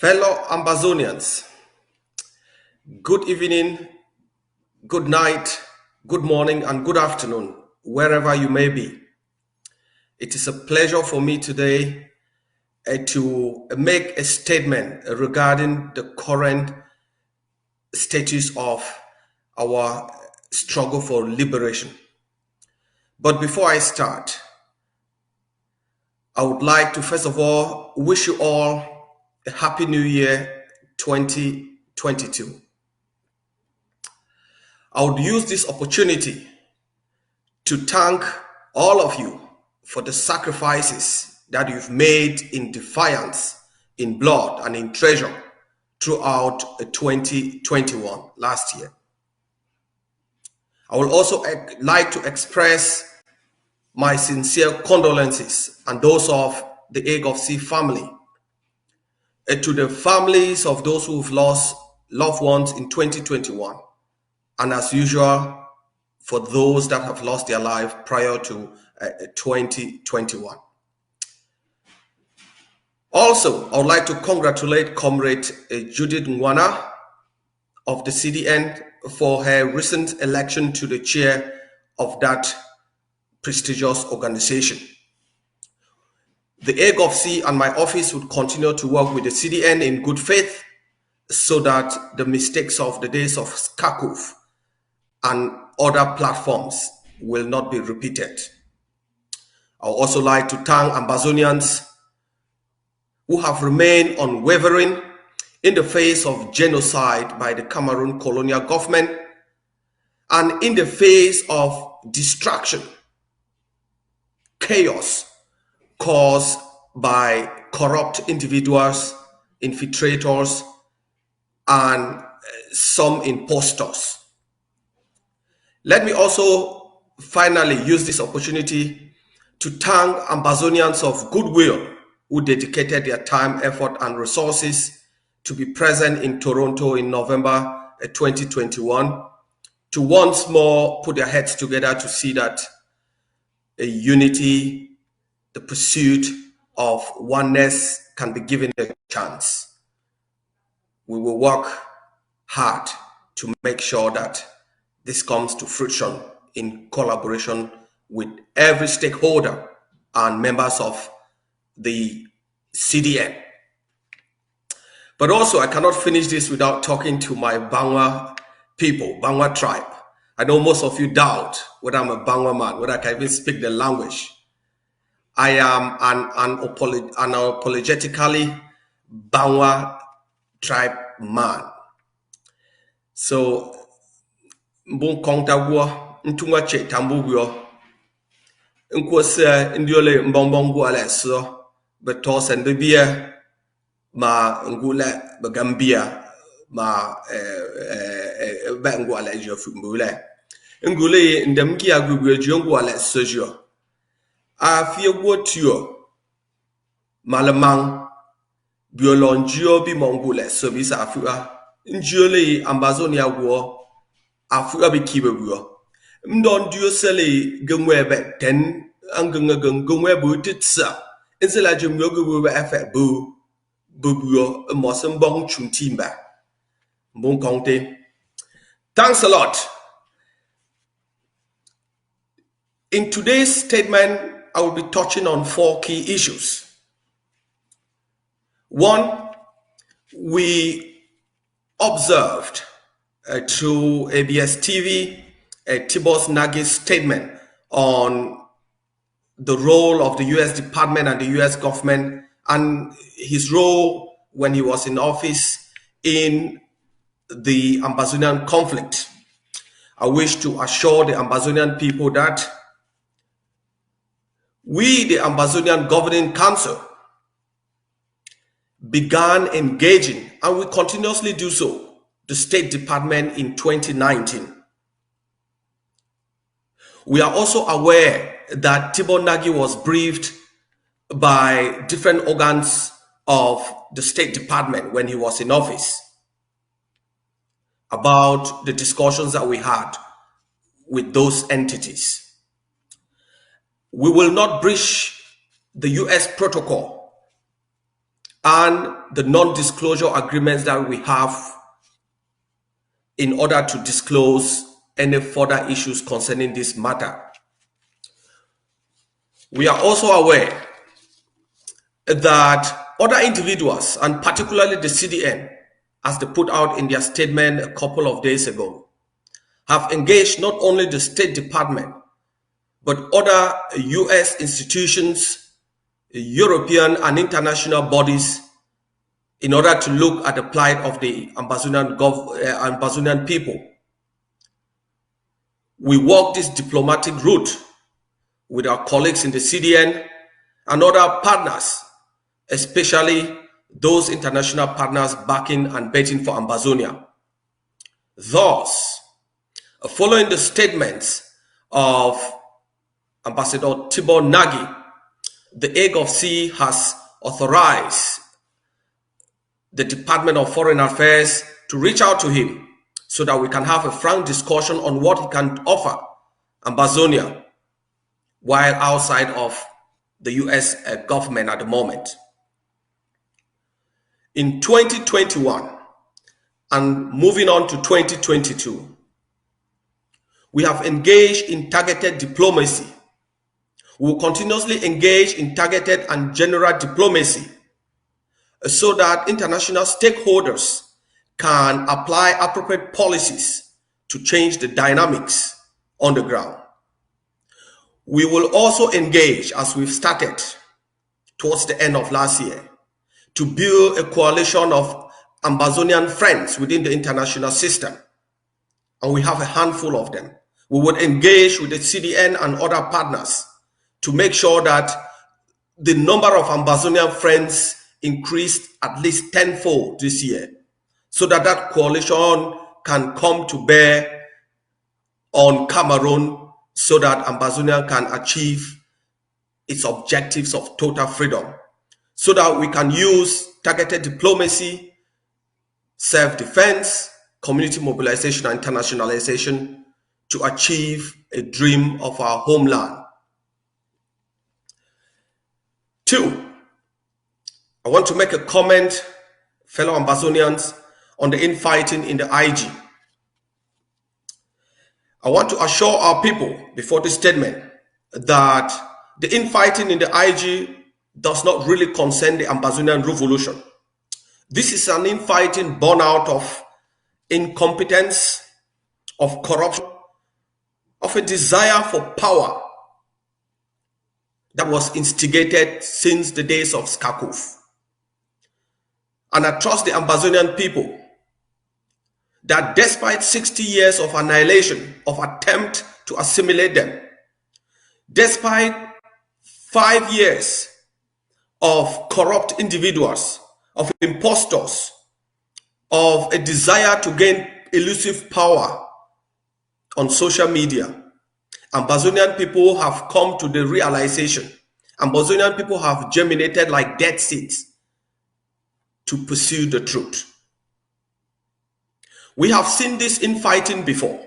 Fellow Ambazonians, good evening, good night, good morning, and good afternoon, wherever you may be. It is a pleasure for me today to make a statement regarding the current status of our struggle for liberation. But before I start, I would like to first of all wish you all a Happy New Year 2022. I would use this opportunity to thank all of you for the sacrifices that you've made in defiance, in blood, and in treasure throughout 2021, last year. I would also like to express my sincere condolences and those of the AGOVC family, to the families of those who've lost loved ones in 2021, and as usual, for those that have lost their life prior to 2021. Also, I would like to congratulate Comrade Judith Nwana of the CDN for her recent election to the chair of that prestigious organization. The AGOVC and my office would continue to work with the CDN in good faith so that the mistakes of the days of Skakov and other platforms will not be repeated. I would also like to thank Ambazonians who have remained unwavering in the face of genocide by the Cameroon colonial government and in the face of distraction, chaos caused by corrupt individuals, infiltrators, and some impostors. Let me also finally use this opportunity to thank Ambazonians of goodwill who dedicated their time, effort, and resources to be present in Toronto in November 2021 to once more put their heads together to see that a unity, the pursuit of oneness can be given a chance. We will work hard to make sure that this comes to fruition in collaboration with every stakeholder and members of the CDN. But also, I cannot finish this without talking to my Bangwa people, Bangwa tribe. I know most of you doubt whether I'm a Bangwa man, whether I can even speak the language. I am an unapologetically Bangwa tribe man. So, mbon konta gwo ntungwa che tambu gwo nkwose ndiole mbongbong gwo ala so beto sende bia ma ngula bagambia ma bangwa ala jo fumbule ngule ndamki agugwe jongo ala sojo a fie gwo tuo malamang biolonjio bi mongule so bi sa afua njiole Ambazonia gwo afu abikibe buo mdon dio sele gengwebe ten angengengwe bu titsa insela jemyo gwe afa bu buo mosem bong chuntimba bon konte. Thanks a lot. In today's statement, I will be touching on 4 key issues. 1, we observed through ABS TV, Tibos Nagi's statement on the role of the US Department and the US government and his role when he was in office in the Ambazonian conflict. I wish to assure the Ambazonian people that we, the Ambazonian Governing Council, began engaging, and we continuously do so, the State Department in 2019. We are also aware that Tibor Nagi was briefed by different organs of the State Department when he was in office about the discussions that we had with those entities. We will not breach the US protocol and the non-disclosure agreements that we have in order to disclose any further issues concerning this matter. We are also aware that other individuals, and particularly the CDN, as they put out in their statement a couple of days ago, have engaged not only the State Department, but other US institutions, European and international bodies in order to look at the plight of the Ambazonian people. We walk this diplomatic route with our colleagues in the CDN and other partners, especially those international partners backing and betting for Ambazonia. Thus, following the statements of Ambassador Tibor Nagy, the Hague of C has authorized the Department of Foreign Affairs to reach out to him so that we can have a frank discussion on what he can offer Ambazonia while outside of the US government at the moment. In 2021 and moving on to 2022, we have engaged in targeted diplomacy. We will continuously engage in targeted and general diplomacy so that international stakeholders can apply appropriate policies to change the dynamics on the ground. We will also engage, as we've started towards the end of last year, to build a coalition of Ambazonian friends within the international system. And we have a handful of them. We would engage with the CDN and other partners to make sure that the number of Ambazonian friends increased at least tenfold this year, so that that coalition can come to bear on Cameroon, so that Ambazonia can achieve its objectives of total freedom, so that we can use targeted diplomacy, self-defense, community mobilization, and internationalization to achieve a dream of our homeland. 2, I want to make a comment, fellow Ambazonians, on the infighting in the IG. I want to assure our people before this statement that the infighting in the IG does not really concern the Ambazonian revolution. This is an infighting born out of incompetence, of corruption, of a desire for power that was instigated since the days of Skakov. And I trust the Ambazonian people that despite 60 years of annihilation, of attempt to assimilate them, despite 5 years of corrupt individuals, of impostors, of a desire to gain elusive power on social media, Ambazonian people have come to the realization, Ambazonian people have germinated like dead seeds to pursue the truth. We have seen this infighting before,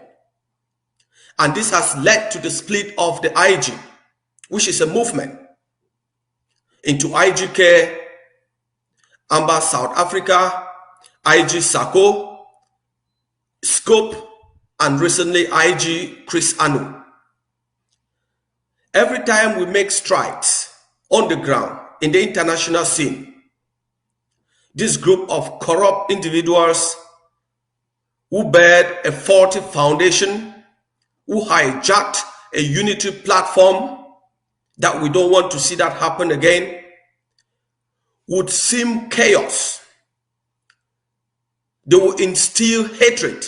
and this has led to the split of the IG, which is a movement, into IGK, Amba South Africa, IG Sako, Scope, and recently IG Chris Anu. Every time we make strides on the ground in the international scene, this group of corrupt individuals who bared a faulty foundation, who hijacked a unity platform that we don't want to see that happen again, would seem chaos. They will instill hatred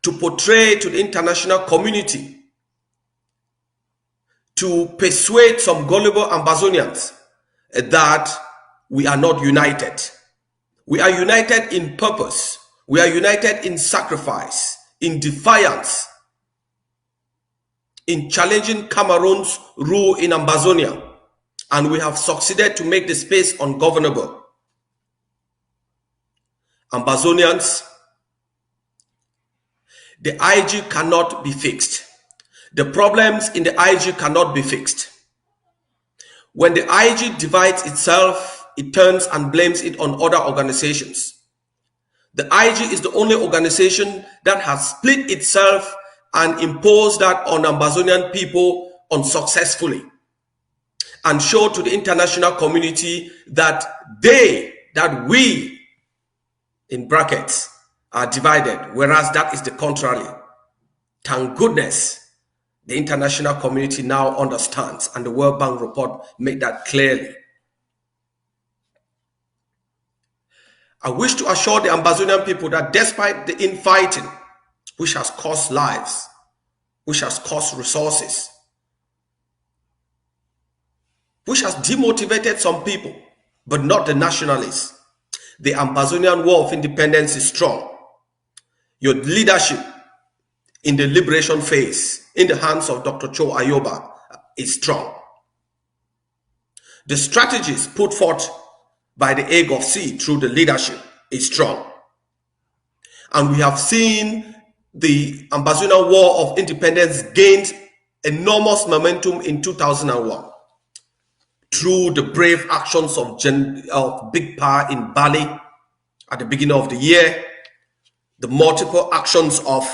to portray to the international community, to persuade some gullible Ambazonians that we are not united. We are united in purpose. We are united in sacrifice, in defiance, in challenging Cameroon's rule in Ambazonia, and we have succeeded to make the space ungovernable. Ambazonians, the IG cannot be fixed. The problems in the IG cannot be fixed. When the IG divides itself it turns and blames it on other organizations. The IG is the only organization that has split itself and imposed that on Ambazonian people unsuccessfully, and showed to the international community that we, in brackets, are divided, whereas that is the contrary. Thank goodness the international community now understands, and the World Bank report made that clearly. I wish to assure the Ambazonian people that despite the infighting, which has cost lives, which has cost resources, which has demotivated some people, but not the nationalists, the Ambazonian War of Independence is strong. Your leadership in the liberation phase, in the hands of Dr. Cho Ayoba, is strong. The strategies put forth by the AGOC through the leadership is strong. And we have seen the Ambazonian War of Independence gained enormous momentum in 2001 through the brave actions of Big Pa in Bali at the beginning of the year, the multiple actions of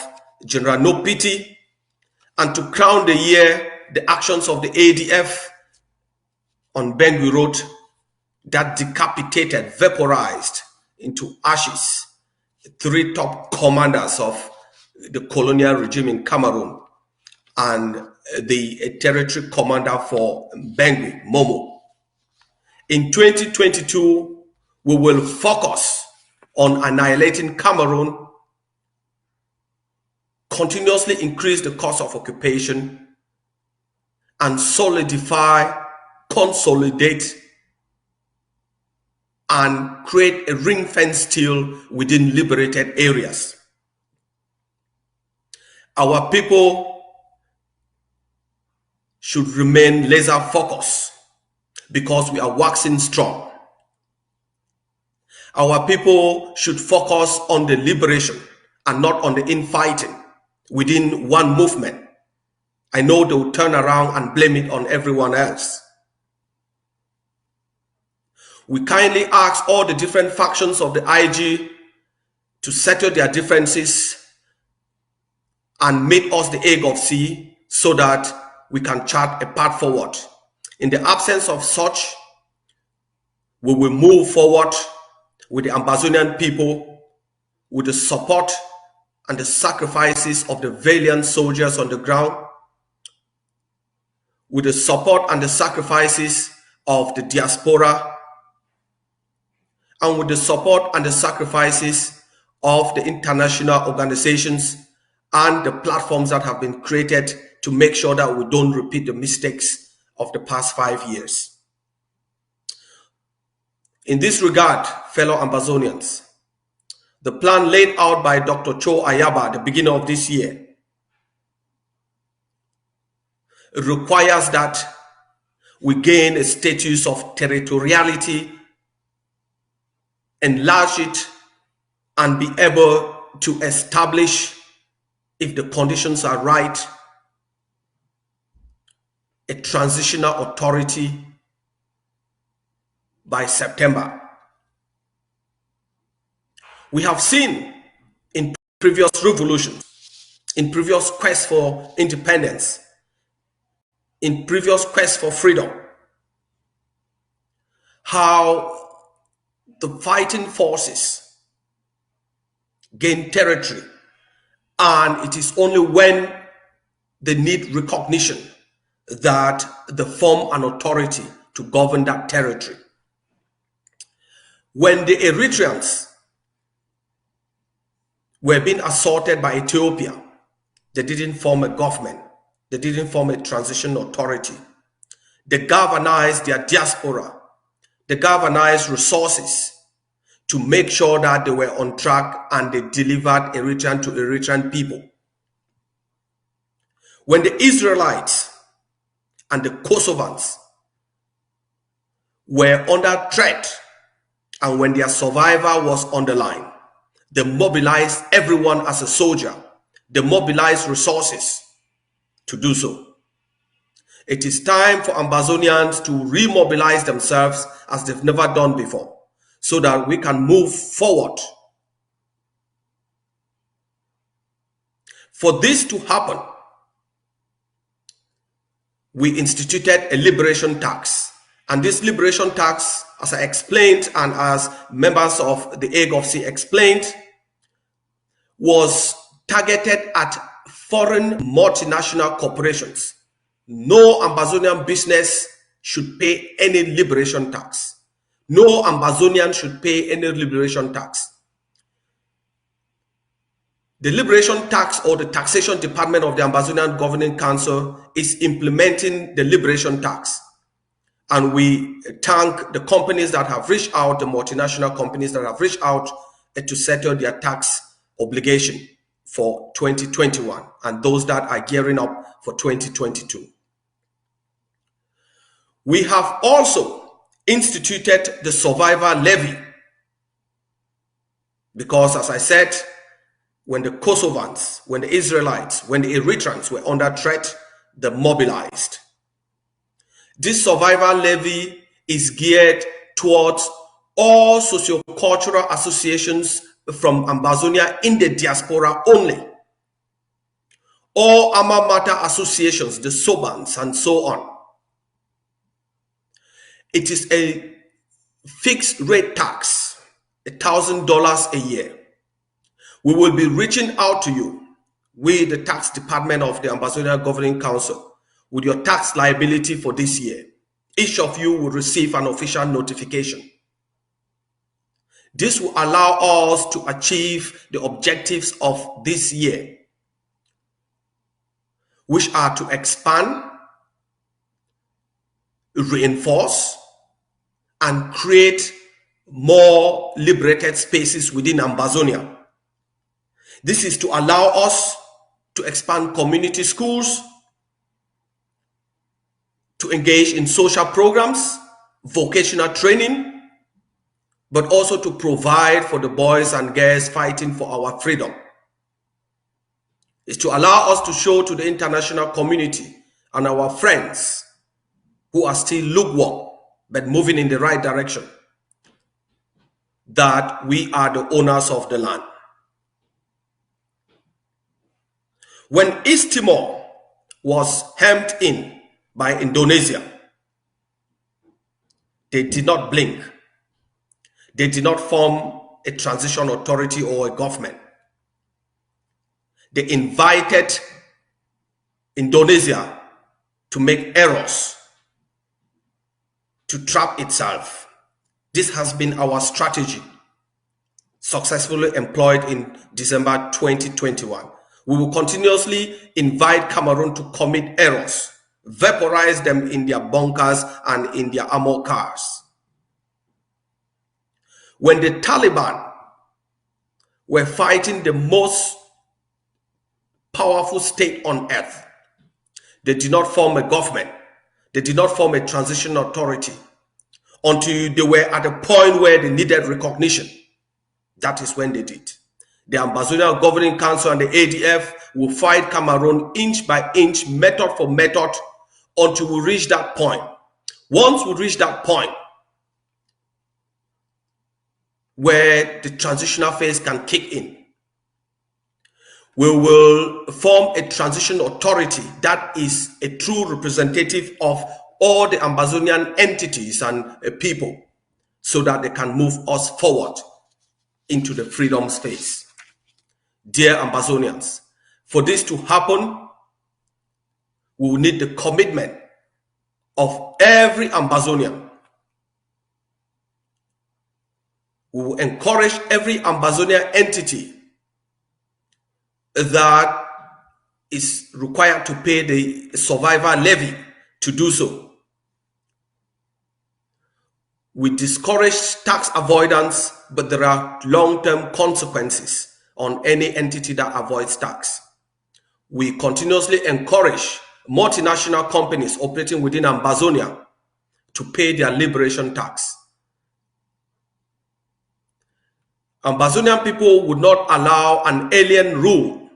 General Nopiti, and to crown the year, the actions of the ADF on Bangui Road that decapitated, vaporized into ashes the 3 top commanders of the colonial regime in Cameroon and the territory commander for Bangui, Momo. In 2022, we will focus on annihilating Cameroon, continuously increase the cost of occupation, and solidify, consolidate, and create a ring-fence steel within liberated areas. Our people should remain laser focused because we are waxing strong. Our people should focus on the liberation and not on the infighting within one movement. I know they will turn around and blame it on everyone else. We kindly ask all the different factions of the IG to settle their differences and make us the AGOC so that we can chart a path forward. In the absence of such, we will move forward with the Ambazonian people, with the support and the sacrifices of the valiant soldiers on the ground, with the support and the sacrifices of the diaspora, and with the support and the sacrifices of the international organizations and the platforms that have been created to make sure that we don't repeat the mistakes of the past 5 years. In this regard, fellow Ambazonians, the plan laid out by Dr. Cho Ayaba at the beginning of this year requires that we gain a status of territoriality, enlarge it, and be able to establish, if the conditions are right, a transitional authority by September. We have seen in previous revolutions, in previous quests for independence, in previous quests for freedom, how the fighting forces gain territory, and it is only when they need recognition that they form an authority to govern that territory. When the Eritreans were being assaulted by Ethiopia, they didn't form a government. They didn't form a transition authority. They galvanized their diaspora. They galvanized resources to make sure that they were on track and they delivered Eritrean to Eritrean people. When the Israelites and the Kosovans were under threat and when their survival was on the line, they mobilized everyone as a soldier. They mobilized resources to do so. It is time for Ambazonians to remobilize themselves as they've never done before, so that we can move forward. For this to happen, we instituted a liberation tax. And this liberation tax, as I explained and as members of the AGOVC explained, was targeted at foreign multinational corporations. No Ambazonian business should pay any liberation tax. No Ambazonian should pay any liberation tax. The liberation tax, or the taxation department of the Ambazonia Governing Council, is implementing the liberation tax. And we thank the companies that have reached out, the multinational companies that have reached out to settle their tax obligation for 2021, and those that are gearing up for 2022. We have also instituted the survivor levy, because, as I said, when the Kosovans, when the Israelites, when the Eritreans were under threat, they mobilized. This survivor levy is geared towards all socio-cultural associations from Ambazonia in the diaspora only. All alma mater associations, the Sobans and so on. It is a fixed rate tax, $1,000 a year. We will be reaching out to you, we, the tax department of the Ambazonia Governing Council, with your tax liability for this year. Each of you will receive an official notification. This will allow us to achieve the objectives of this year, which are to expand, reinforce, and create more liberated spaces within Ambazonia. This is to allow us to expand community schools, to engage in social programs, vocational training, but also to provide for the boys and girls fighting for our freedom. It's to allow us to show to the international community and our friends who are still lukewarm but moving in the right direction that we are the owners of the land. When East Timor was hemmed in by Indonesia, they did not blink. They did not form a transition authority or a government. They invited Indonesia to make errors, to trap itself. This has been our strategy, successfully employed in December 2021. We will continuously invite Cameroon to commit errors, vaporize them in their bunkers and in their armored cars. When the Taliban were fighting the most powerful state on earth, they did not form a government. They did not form a transition authority until they were at a point where they needed recognition. That is when they did. The Ambazonia Governing Council and the ADF will fight Cameroon inch by inch, method for method, until we reach that point. Once we reach that point where the transitional phase can kick in, we will form a transition authority that is a true representative of all the Ambazonian entities and people, so that they can move us forward into the freedom space. Dear Ambazonians, for this to happen, we will need the commitment of every Ambazonian. We will encourage every Ambazonia entity that is required to pay the survivor levy to do so. We discourage tax avoidance, but there are long-term consequences on any entity that avoids tax. We continuously encourage multinational companies operating within Ambazonia to pay their liberation tax. Ambazonian people would not allow an alien rule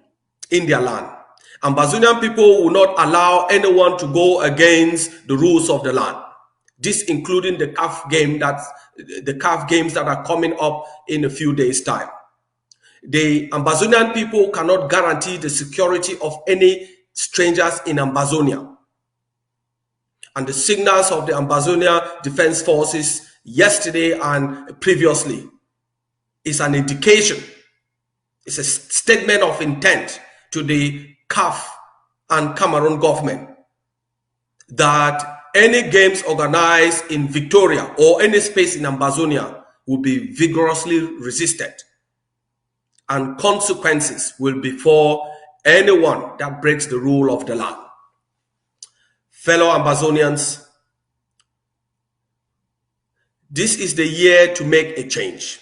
in their land, Ambazonian people will not allow anyone to go against the rules of the land. This including the CAF games that are coming up in a few days' time. The Ambazonian people cannot guarantee the security of any strangers in Ambazonia. And the signals of the Ambazonia Defense Forces yesterday and previously is an indication, it's a statement of intent to the CAF and Cameroon government that any games organized in Victoria or any space in Ambazonia will be vigorously resisted, and consequences will befall anyone that breaks the rule of the land. Fellow Ambazonians, this is the year to make a change.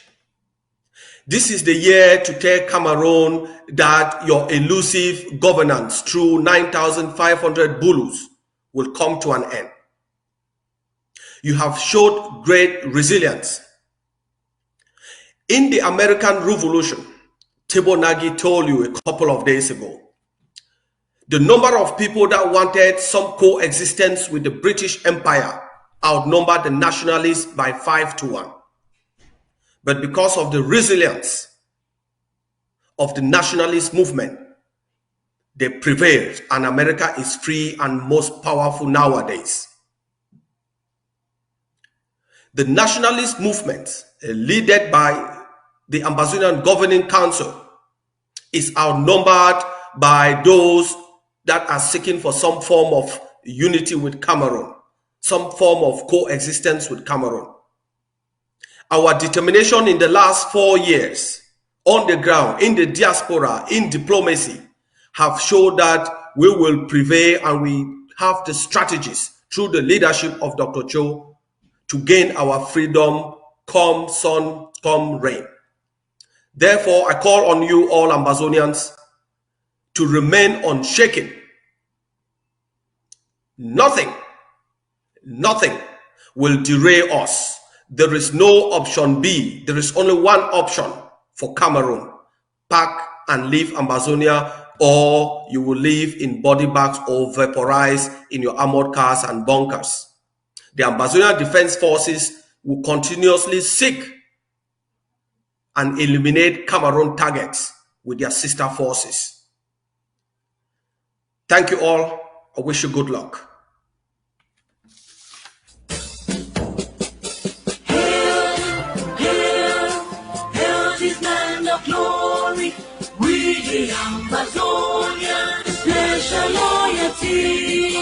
This is the year to tell Cameroon that your elusive governance through 9,500 Bulus will come to an end. You have showed great resilience. In the American Revolution, Tebo Nagy told you a couple of days ago, the number of people that wanted some coexistence with the British Empire outnumbered the nationalists by 5-1. But because of the resilience of the nationalist movement, they prevailed, and America is free and most powerful nowadays. The nationalist movement, led by the Ambazonia Governing Council, is outnumbered by those that are seeking for some form of unity with Cameroon, some form of coexistence with Cameroon. Our determination in the last 4 years on the ground, in the diaspora, in diplomacy, have showed that we will prevail, and we have the strategies through the leadership of Dr. Cho to gain our freedom, come sun, come rain. Therefore, I call on you all Ambazonians to remain unshaken. Nothing will derail us. There is no option B. There is only one option for Cameroon. Pack and leave Ambazonia, or you will live in body bags or vaporize in your armored cars and bunkers. The Ambazonia Defense Forces will continuously seek and eliminate Cameroon targets with their sister forces. Thank you all. I wish you good luck. Glory, we the Ambazonia, special loyalty.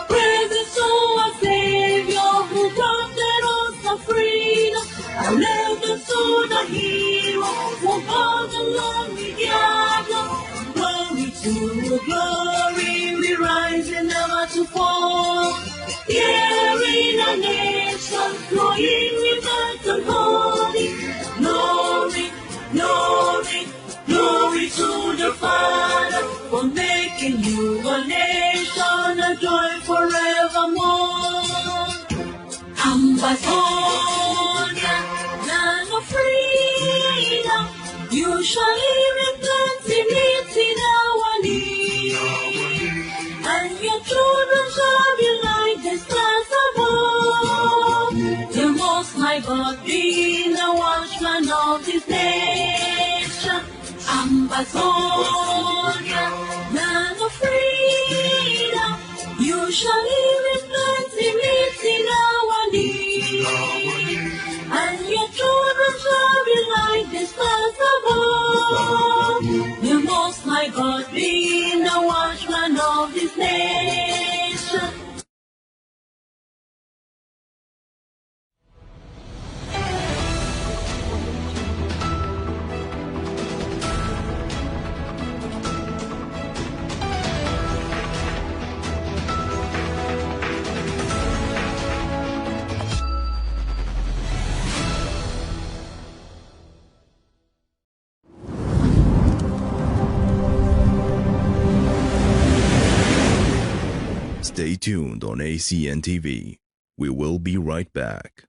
Praise to our Savior who granted us the freedom. I live to the hero who brought along with gather. Glory to glory, we rise and never to fall. Here in a nation, flowing with the holy glory. Glory, glory to the Father for making you a nation, a joy forevermore. Ambazonia, land of freedom, you shall live in plenty, meeting our need, and your children shall be like the stars above. The Most High God being the watchman of this nation. Ambazonia, land of freedom, you shall live in plenty, meeting our need, and your children shall be like the stars above. The Most High God being the watchman of this nation. Stay tuned on ACN TV. We will be right back.